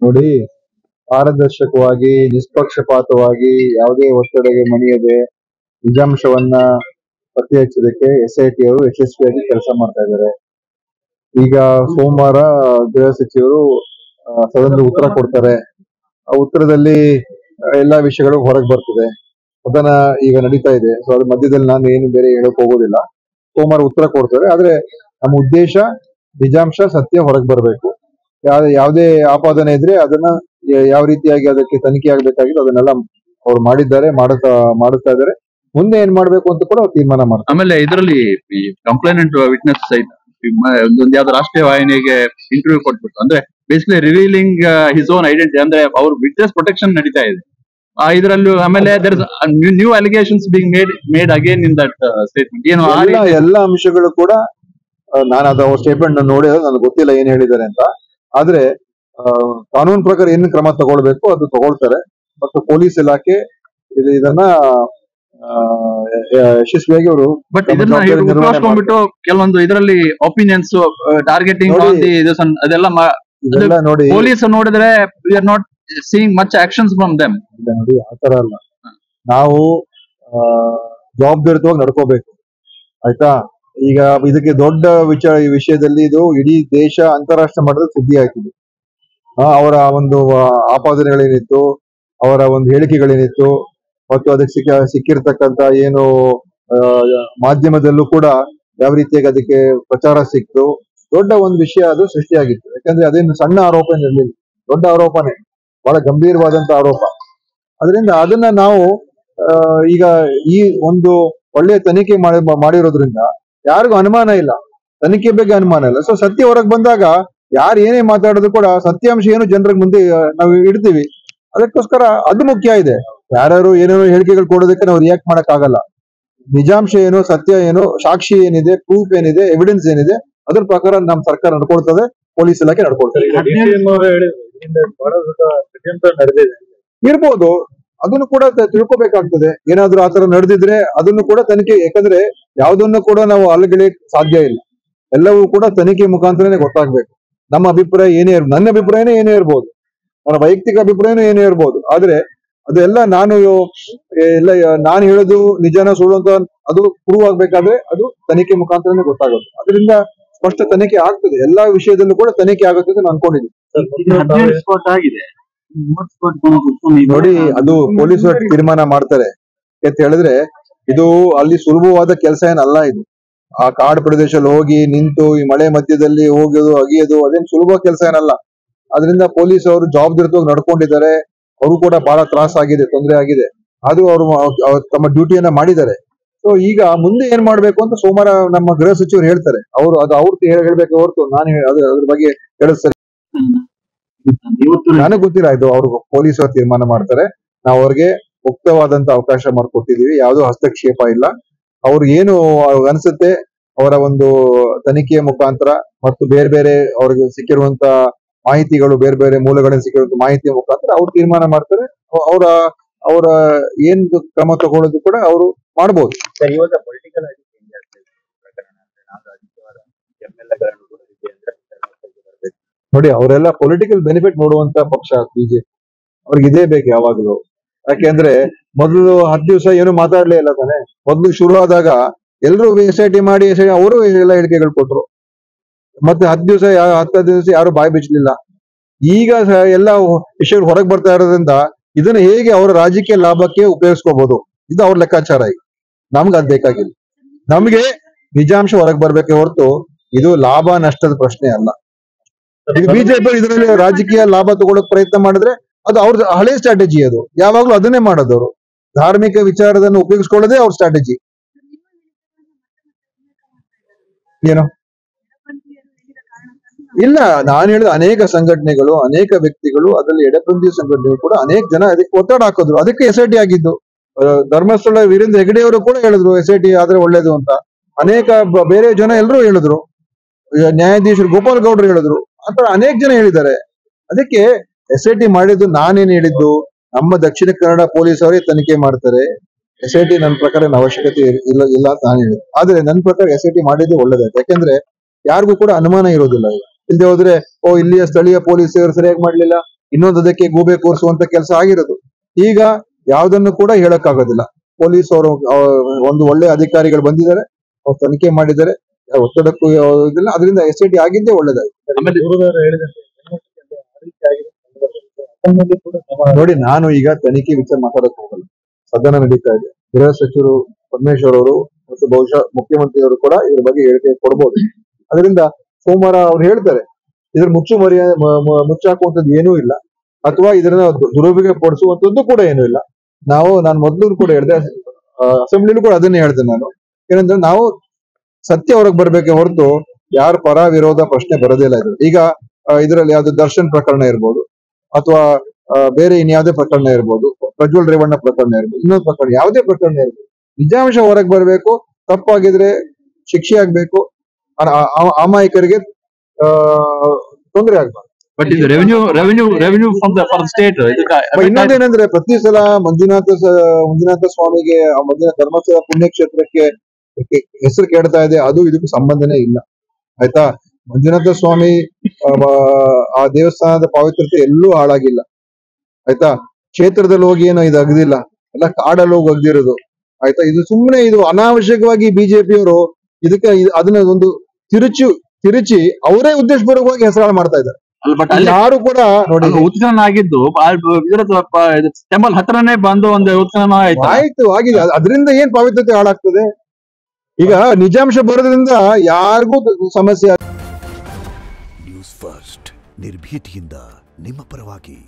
ನೋಡಿ, ಪಾರದರ್ಶಕವಾಗಿ ನಿಷ್ಪಕ್ಷಪಾತವಾಗಿ ಯಾವುದೇ ಒತ್ತಡಗೆ ಮಣಿಯದೆ ನಿಜಾಂಶವನ್ನ ಪತ್ತೆ ಹಚ್ಚೋದಕ್ಕೆ SIT ಅವರು ಯಶಸ್ವಿಯಾಗಿ ಕೆಲಸ ಮಾಡ್ತಾ ಇದ್ದಾರೆ. ಈಗ ಸೋಮವಾರ ಗೃಹ ಸಚಿವರು ಸದನದ ಉತ್ತರ ಕೊಡ್ತಾರೆ. ಆ ಉತ್ತರದಲ್ಲಿ ಎಲ್ಲಾ ವಿಷಯಗಳು ಹೊರಗೆ ಬರ್ತದೆ. ಅದನ್ನ ಈಗ ನಡೀತಾ ಇದೆ. ಸೊ ಅದ್ರ ಮಧ್ಯದಲ್ಲಿ ನಾನು ಏನು ಬೇರೆ ಹೇಳಕ್ ಹೋಗೋದಿಲ್ಲ. ಸೋಮವಾರ ಉತ್ತರ ಕೊಡ್ತಾರೆ. ಆದ್ರೆ ನಮ್ಮ ಉದ್ದೇಶ ನಿಜಾಂಶ ಸತ್ಯ ಹೊರಗೆ ಬರಬೇಕು. ಯಾವುದೇ ಆಪಾದನೆ ಇದ್ರೆ ಅದನ್ನ ಯಾವ ರೀತಿಯಾಗಿ ಅದಕ್ಕೆ ತನಿಖೆ ಆಗ್ಬೇಕಾಗಿದೆ ಅದನ್ನೆಲ್ಲ ಅವ್ರು ಮಾಡಿದ್ದಾರೆ, ಮಾಡುತ್ತಾ ಇದ್ದಾರೆ. ಮುಂದೆ ಏನ್ ಮಾಡ್ಬೇಕು ಅಂತ ಕೂಡ ಅವ್ರು ತೀರ್ಮಾನ ಮಾಡ್ತಾರೆ. ಆಮೇಲೆ ಇದರಲ್ಲಿ ಈ ಕಂಪ್ಲೇನೆಂಟ್ ವಿಟ್ನೆಸ್ ಸಹಿತ ಒಂದ್ ಯಾವ್ದು ರಾಷ್ಟ್ರೀಯ ವಾಹಿನಿಗೆ ಇಂಟರ್ವ್ಯೂ ಕೊಟ್ಬಿಟ್ಟು ಅಂದ್ರೆ basically revealing his own identity ಅಂದ್ರೆ ಅವ್ರ ವಿಟ್ನೆಸ್ ಪ್ರೊಟೆಕ್ಷನ್ ನಡೀತಾ ಇದೆ ಇದರಲ್ಲೂ. ಆಮೇಲೆ new allegations being made again in that statement. ಏನು ಎಲ್ಲ ಅಂಶಗಳು ಕೂಡ ನಾನು ಅದು ಸ್ಟೇಟ್ಮೆಂಟ್ ನೋಡಿ ನನಗೆ ಗೊತ್ತಿಲ್ಲ ಏನ್ ಹೇಳಿದ್ದಾರೆ ಅಂತ. ಆದ್ರೆ ಕಾನೂನು ಪ್ರಕಾರ ಏನು ಕ್ರಮ ತಗೊಳ್ಬೇಕು ಅದು ತಗೊಳ್ತಾರೆ. ಮತ್ತು ಪೊಲೀಸ್ ಇಲಾಖೆ ಇದನ್ನ ಯಶಸ್ವಿಯಾಗಿ ಅವರು ಬಟ್ ಇದನ್ನ ಉಪಯೋಗಿಸ್ಕೊಂಡ್ಬಿಟ್ಟು ಕೆಲವೊಂದು ಇದರಲ್ಲಿ ಒಪಿನಿಯನ್ಸ್ ಟಾರ್ಗೆಟಿಂಗ್ ಅದೆಲ್ಲ ನೋಡಿ ಪೊಲೀಸ್ ನೋಡಿದ್ರೆ we are not seeing much actions from them. ನೋಡಿ ಆತರ ಅಲ್ಲ, ನಾವು ಜವಾಬ್ದಾರಿತವಾಗಿ ನಡ್ಕೋಬೇಕು, ಆಯ್ತಾ. ಈಗ ಇದಕ್ಕೆ ದೊಡ್ಡ ವಿಷಯದಲ್ಲಿ ಇದು ಇಡೀ ದೇಶ ಅಂತಾರಾಷ್ಟ್ರೀಯ ಮಟ್ಟದ ಸುದ್ದಿ ಆಯ್ತಿದೆ. ಅವರ ಒಂದು ಆಪಾದನೆಗಳೇನಿತ್ತು, ಅವರ ಒಂದು ಹೇಳಿಕೆಗಳೇನಿತ್ತು, ಮತ್ತು ಅದಕ್ಕೆ ಸಿಕ್ಕಿರ್ತಕ್ಕಂತ ಏನು ಮಾಧ್ಯಮದಲ್ಲೂ ಕೂಡ ಯಾವ ರೀತಿಯಾಗಿ ಅದಕ್ಕೆ ಪ್ರಚಾರ ಸಿಕ್ತು, ದೊಡ್ಡ ಒಂದು ವಿಷಯ ಅದು ಸೃಷ್ಟಿಯಾಗಿತ್ತು. ಯಾಕಂದ್ರೆ ಅದೇನು ಸಣ್ಣ ಆರೋಪ ಇರಲಿಲ್ಲ, ದೊಡ್ಡ ಆರೋಪನೇ, ಬಹಳ ಗಂಭೀರವಾದಂತ ಆರೋಪ. ಅದರಿಂದ ಅದನ್ನ ನಾವು ಈಗ ಈ ಒಂದು ಒಳ್ಳೆಯ ತನಿಖೆ ಮಾಡಿರೋದ್ರಿಂದ ಯಾರಿಗೂ ಅನುಮಾನ ಇಲ್ಲ, ತನಿಖೆ ಬಗ್ಗೆ ಅನುಮಾನ ಇಲ್ಲ. ಸೊ ಸತ್ಯ ಹೊರಗೆ ಬಂದಾಗ ಯಾರು ಏನೇ ಮಾತಾಡೋದು ಕೂಡ ಸತ್ಯಾಂಶ ಏನು ಜನರ ಮುಂದೆ ನಾವು ಇಡ್ತೀವಿ. ಅದಕ್ಕೋಸ್ಕರ ಅದು ಮುಖ್ಯ ಇದೆ. ಯಾರು ಏನೇನೋ ಹೇಳಿಕೆಗಳು ಕೊಡೋದಕ್ಕೆ ನಾವು ರಿಯಾಕ್ಟ್ ಮಾಡಕ್ ಆಗಲ್ಲ. ನಿಜಾಂಶ ಏನು, ಸತ್ಯ ಏನು, ಸಾಕ್ಷಿ ಏನಿದೆ, ಪ್ರೂಫ್ ಏನಿದೆ, ಎವಿಡೆನ್ಸ್ ಏನಿದೆ, ಅದ್ರ ಪ್ರಕಾರ ನಮ್ಮ ಸರ್ಕಾರ ನಡ್ಕೊಳ್ತದೆ, ಪೊಲೀಸ್ ಇಲಾಖೆ ನಡ್ಕೊಳ್ತದೆ. ಇರ್ಬೋದು, ಅದನ್ನು ಕೂಡ ತಿಳ್ಕೊಬೇಕಾಗ್ತದೆ. ಏನಾದ್ರೂ ಆತರ ನಡೆದಿದ್ರೆ ಅದನ್ನು ಕೂಡ ತನಿಖೆ, ಯಾಕಂದ್ರೆ ಯಾವುದನ್ನು ಕೂಡ ನಾವು ಅಲ್ಲಗೆಳೆಯಕ್ ಸಾಧ್ಯ ಇಲ್ಲ. ಎಲ್ಲವೂ ಕೂಡ ತನಿಖೆ ಮುಖಾಂತರನೇ ಗೊತ್ತಾಗ್ಬೇಕು. ನಮ್ಮ ಅಭಿಪ್ರಾಯ ಏನೇ ನನ್ನ ಅಭಿಪ್ರಾಯನೇ ಏನೇ ಇರ್ಬೋದು, ನನ್ನ ವೈಯಕ್ತಿಕ ಅಭಿಪ್ರಾಯನೂ ಏನೇ ಇರ್ಬೋದು. ಆದ್ರೆ ಅದೆಲ್ಲ ನಾನು ಹೇಳೋದು ನಿಜನ ಸುಳ್ಳು ಅಂತ ಅದು ಪ್ರೂವ್ ಆಗ್ಬೇಕಾದ್ರೆ ಅದು ತನಿಖೆ ಮುಖಾಂತರನೇ ಗೊತ್ತಾಗುತ್ತೆ. ಅದರಿಂದ ಸ್ಪಷ್ಟ ತನಿಖೆ ಆಗ್ತದೆ, ಎಲ್ಲಾ ವಿಷಯದಲ್ಲೂ ಕೂಡ ತನಿಖೆ ಆಗುತ್ತೆ ಅಂತ ನಾನು ಅನ್ಕೊಂಡಿದ್ದೀನಿ. ನೋಡಿ, ಅದು ಪೊಲೀಸರು ತೀರ್ಮಾನ ಮಾಡ್ತಾರೆ ಅಂತ ಹೇಳಿದ್ರೆ ಇದು ಅಲ್ಲಿ ಸುಲಭವಾದ ಕೆಲಸ ಏನಲ್ಲ. ಇದು ಆ ಕಾಡು ಪ್ರದೇಶದಲ್ಲಿ ಹೋಗಿ ನಿಂತು ಈ ಮಳೆ ಮಧ್ಯದಲ್ಲಿ ಹೋಗೋದು ಅಗಿಯೋದು ಅದೇನು ಸುಲಭ ಕೆಲಸ ಏನಲ್ಲ. ಅದರಿಂದ ಪೊಲೀಸ್ ಅವರು ಜವಾಬ್ದಾರಿತವಾಗಿ ನಡ್ಕೊಂಡಿದ್ದಾರೆ. ಅವರು ಕೂಡ ಬಹಳ ತ್ರಾಸ ಆಗಿದೆ, ತೊಂದರೆ ಆಗಿದೆ. ಆದ್ರೂ ಅವರು ತಮ್ಮ ಡ್ಯೂಟಿಯನ್ನ ಮಾಡಿದ್ದಾರೆ. ಸೊ ಈಗ ಮುಂದೆ ಏನ್ ಮಾಡ್ಬೇಕು ಅಂತ ಸೋಮವಾರ ನಮ್ಮ ಗೃಹ ಸಚಿವರು ಹೇಳ್ತಾರೆ. ಅವ್ರು ಹೇಳ್ಬೇಕು ಹೊರತು ನಾನು ಅದ್ರ ಬಗ್ಗೆ ಹೇಳೋದು ಸರಿ ನನಗ್ ಗೊತ್ತಿಲ್ಲ. ಇದು ಅವ್ರು ಪೊಲೀಸರು ತೀರ್ಮಾನ ಮಾಡ್ತಾರೆ. ನಾವು ಅವ್ರಿಗೆ ಮುಕ್ತವಾದಂತ ಅವಕಾಶ ಮಾಡ್ಕೊಟ್ಟಿದೀವಿ, ಯಾವುದೋ ಹಸ್ತಕ್ಷೇಪ ಇಲ್ಲ. ಅವ್ರು ಏನು ಅನ್ಸುತ್ತೆ ಅವರ ಒಂದು ತನಿಖೆಯ ಮುಖಾಂತರ ಮತ್ತು ಬೇರೆ ಬೇರೆ ಅವ್ರಿಗೆ ಸಿಕ್ಕಿರುವಂತ ಮಾಹಿತಿಗಳು, ಬೇರೆ ಬೇರೆ ಮೂಲಗಳಿಂದ ಸಿಕ್ಕಿರುವಂತ ಮಾಹಿತಿಯ ಮುಖಾಂತರ ಅವ್ರು ತೀರ್ಮಾನ ಮಾಡ್ತಾರೆ. ಅವರ ಏನ್ ಕ್ರಮ ತಗೊಳ್ಳೋದು ಕೂಡ ಅವರು ಮಾಡ್ಬೋದು. ನೋಡಿ, ಅವರೆಲ್ಲ ಪೊಲಿಟಿಕಲ್ ಬೆನಿಫಿಟ್ ನೋಡುವಂತ ಪಕ್ಷ ಬಿಜೆಪಿ. ಅವ್ರಿಗೆ ಇದೇ ಬೇಕು ಯಾವಾಗಲೂ. ಯಾಕೆಂದ್ರೆ ಮೊದಲು 10 ದಿವಸ ಏನು ಮಾತಾಡ್ಲೇ ಇಲ್ಲ ತಾನೆ. ಮೊದಲು ಶುರು ಆದಾಗ ಎಲ್ಲರೂ SIT ಮಾಡಿ ಅವರು ಎಲ್ಲ ಹೇಳಿಕೆಗಳು ಕೊಟ್ರು. ಮತ್ತೆ 10 ದಿವಸ ಯಾರು ಬಾಯಿ ಬಿಚ್ಚಲಿಲ್ಲ. ಈಗ ಎಲ್ಲ ವಿಷಯಗಳು ಹೊರಗೆ ಬರ್ತಾ ಇರೋದ್ರಿಂದ ಇದನ್ನ ಹೇಗೆ ಅವರ ರಾಜಕೀಯ ಲಾಭಕ್ಕೆ ಉಪಯೋಗಿಸ್ಕೋಬಹುದು, ಇದು ಅವ್ರ ಲೆಕ್ಕಾಚಾರ. ಈಗ ನಮ್ಗೆ ಅದ್ ಬೇಕಾಗಿಲ್ಲ. ನಮ್ಗೆ ನಿಜಾಂಶ ಹೊರಗೆ ಬರ್ಬೇಕೆ ಹೊರತು ಇದು ಲಾಭ ನಷ್ಟದ ಪ್ರಶ್ನೆ ಅಲ್ಲ. ಈಗ ಬಿಜೆಪಿ ಇದರಲ್ಲಿ ರಾಜಕೀಯ ಲಾಭ ತಗೊಳಕ್ ಪ್ರಯತ್ನ ಮಾಡಿದ್ರೆ ಅದು ಅವ್ರ ಹಳೆ ಸ್ಟ್ರಾಟಜಿ. ಅದು ಯಾವಾಗ್ಲೂ ಅದನ್ನೇ ಮಾಡೋದವ್ರು. ಧಾರ್ಮಿಕ ವಿಚಾರದನ್ನು ಉಪಯೋಗಿಸ್ಕೊಳ್ಳೋದೇ ಅವ್ರ ಸ್ಟ್ರಾಟಜಿ. ಏನು ಇಲ್ಲ, ನಾನು ಹೇಳಿದ ಅನೇಕ ಸಂಘಟನೆಗಳು, ಅನೇಕ ವ್ಯಕ್ತಿಗಳು, ಅದರಲ್ಲಿ ಎಡಪಂಥೀಯ ಸಂಘಟನೆಗಳು ಕೂಡ ಅನೇಕ ಜನ ಅದಕ್ಕೆ ಒತ್ತಡ ಹಾಕಿದ್ರು. ಅದಕ್ಕೆ SIT ಆಗಿದ್ದು. ಧರ್ಮಸ್ಥಳ ವೀರೇಂದ್ರ ಹೆಗಡೆ ಅವರು ಕೂಡ ಹೇಳಿದ್ರು SIT ಆದ್ರೆ ಒಳ್ಳೇದು ಅಂತ. ಅನೇಕ ಬೇರೆ ಜನ ಎಲ್ಲರೂ ಹೇಳಿದ್ರು. ನ್ಯಾಯಾಧೀಶರು ಗೋಪಾಲ್ ಗೌಡ್ರು ಹೇಳಿದ್ರು. ಆತರ ಅನೇಕ ಜನ ಹೇಳಿದ್ದಾರೆ. ಅದಕ್ಕೆ SIT ಮಾಡಿದ್ದು ನಾನೇನ್ ಹೇಳಿದ್ದು, ನಮ್ಮ ದಕ್ಷಿಣ ಕನ್ನಡ ಪೊಲೀಸ್ ಅವರೇ ತನಿಖೆ ಮಾಡ್ತಾರೆ. SIT ನನ್ನ ಪ್ರಕಾರ ಅವಶ್ಯಕತೆ ಇಲ್ಲ ಅಂತ ನಾನು ಹೇಳಿದೆ. ಆದ್ರೆ ನನ್ನ ಪ್ರಕಾರ SIT ಮಾಡಿದ್ದು ಒಳ್ಳೇದಾಯ್ತು. ಯಾಕಂದ್ರೆ ಯಾರಿಗೂ ಕೂಡ ಅನುಮಾನ ಇರೋದಿಲ್ಲ. ಇಲ್ಲದೆ ಹೋದ್ರೆ ಇಲ್ಲಿಯ ಸ್ಥಳೀಯ ಪೊಲೀಸರು ಸರಿಯಾಗಿ ಮಾಡ್ಲಿಲ್ಲ, ಇನ್ನೊಂದಕ್ಕೆ ಗೂಬೆ ಕೂರಿಸುವಂತ ಕೆಲಸ ಆಗಿರೋದು. ಈಗ ಯಾವುದನ್ನು ಕೂಡ ಹೇಳಕ್ಕಾಗೋದಿಲ್ಲ. ಪೊಲೀಸ್ ಅವರು ಒಂದು ಒಳ್ಳೆ ಅಧಿಕಾರಿಗಳು ಬಂದಿದ್ದಾರೆ, ಅವ್ರು ತನಿಖೆ ಮಾಡಿದ್ದಾರೆ, ಒತ್ತಡಕ್ಕೂ ಇದಿಲ್ಲ. ಅದರಿಂದ SIT ಆಗಿದ್ದೇ ಒಳ್ಳೇದಾಯ್ತು. ಆಮೇಲೆ ನೋಡಿ, ನಾನು ಈಗ ತನಿಖೆ ವಿಚಾರ ಮಾತಾಡಕ್ ಹೋಗಲ್ಲ. ಸದನ ನಡೀತಾ ಇದೆ. ಗೃಹ ಸಚಿವರು ಪರಮೇಶ್ವರ್ ಅವರು ಮತ್ತು ಬಹುಶಃ ಮುಖ್ಯಮಂತ್ರಿಯವರು ಕೂಡ ಇದ್ರ ಬಗ್ಗೆ ಹೇಳಿಕೆ ಕೊಡ್ಬೋದು. ಅದರಿಂದ ಸೋಮವಾರ ಅವ್ರು ಹೇಳ್ತಾರೆ. ಇದ್ರ ಮುಚ್ಚಾಕುವಂಥದ್ದು ಏನೂ ಇಲ್ಲ, ಅಥವಾ ಇದನ್ನ ದುರುಪಯೋಗ ಪಡಿಸುವಂತದ್ದು ಕೂಡ ಏನೂ ಇಲ್ಲ. ನಾನು ಮೊದಲು ಕೂಡ ಹೇಳಿದೆ, ಅಸೆಂಬ್ಲಿಲೂ ಕೂಡ ಅದನ್ನೇ ಹೇಳ್ದೆ ನಾನು. ಏನಂದ್ರೆ ನಾವು ಸತ್ಯ ಹೊರಗೆ ಬರ್ಬೇಕೆ ಹೊರತು ಯಾರ ಪರ ವಿರೋಧ ಪ್ರಶ್ನೆ ಬರೋದಿಲ್ಲ. ಇದು ಈಗ ಇದರಲ್ಲಿ ಯಾವ್ದು ದರ್ಶನ್ ಪ್ರಕರಣ ಇರ್ಬೋದು, ಅಥವಾ ಬೇರೆ ಇನ್ಯಾವುದೇ ಪ್ರಕರಣ ಇರ್ಬೋದು, ಪ್ರಜ್ವಲ್ ರೇವಣ್ಣ ಪ್ರಕರಣ ಇರ್ಬೋದು, ಇನ್ನೊಂದು ಪ್ರಕರಣ, ಯಾವುದೇ ಪ್ರಕರಣ ಇರ್ಬೋದು, ನಿಜಾಂಶ ಹೊರಗೆ ಬರಬೇಕು. ತಪ್ಪಾಗಿದ್ರೆ ಶಿಕ್ಷೆ ಆಗ್ಬೇಕು, ಅಮಾಯಕರಿಗೆ ತೊಂದರೆ ಆಗ್ಬಾರ್ದು. ಬಟ್ ಇದು ರೆವೆನ್ಯೂ ಫಾರ್ ಸ್ಟೇಟ್. ಇನ್ನೊಂದೇನಂದ್ರೆ, ಪ್ರತಿ ಸಲ ಮಂಜುನಾಥ ಸ್ವಾಮಿಗೆ, ಮಂಜುನಾಥ ಧರ್ಮಸ್ಥಳ ಪುಣ್ಯಕ್ಷೇತ್ರಕ್ಕೆ ಹೆಸರು ಕೆಡ್ತಾ ಇದೆ. ಅದು ಇದಕ್ಕೂ ಸಂಬಂಧನೇ ಇಲ್ಲ, ಆಯ್ತಾ. ಮಂಜುನಾಥ ಸ್ವಾಮಿ ಆ ದೇವಸ್ಥಾನದ ಪವಿತ್ರತೆ ಎಲ್ಲೂ ಹಾಳಾಗಿಲ್ಲ, ಆಯ್ತಾ. ಕ್ಷೇತ್ರದಲ್ಲಿ ಹೋಗಿ ಏನೋ ಇದು ಅಗದಿಲ್ಲ, ಎಲ್ಲ ಕಾಡಲ್ಲಿ ಹೋಗಿ ಅಗ್ದಿರೋದು, ಆಯ್ತಾ. ಇದು ಸುಮ್ಮನೆ ಇದು ಅನಾವಶ್ಯಕವಾಗಿ ಬಿಜೆಪಿಯವರು ಇದಕ್ಕೆ ಅದನ್ನ ಒಂದು ತಿರುಚಿ ಅವರೇ ಉದ್ದೇಶಪೂರ್ವಕವಾಗಿ ಹೆಸರಾಳು ಮಾಡ್ತಾ ಇದ್ದಾರೆ. ಬಟ್ ಯಾರು ಕೂಡ ನೋಡಿ, ಉತ್ಖನನ ಆಗಿದ್ದು ಟೆಂಪಲ್ ಹತ್ರನೇ ಬಂದು ಒಂದು ಉತ್ಖನನ ಆಯ್ತು, ಆಗಿದೆ. ಅದರಿಂದ ಏನ್ ಪವಿತ್ರತೆ ಹಾಳಾಗ್ತದೆ? ಈಗ ನಿಜಾಂಶ ಬರೋದ್ರಿಂದ ಯಾರಿಗೂ ಸಮಸ್ಯೆ. ನ್ಯೂಸ್ ಫಸ್ಟ್, ನಿರ್ಭೀತಿಯಿಂದ ನಿಮ್ಮ ಪರವಾಗಿ.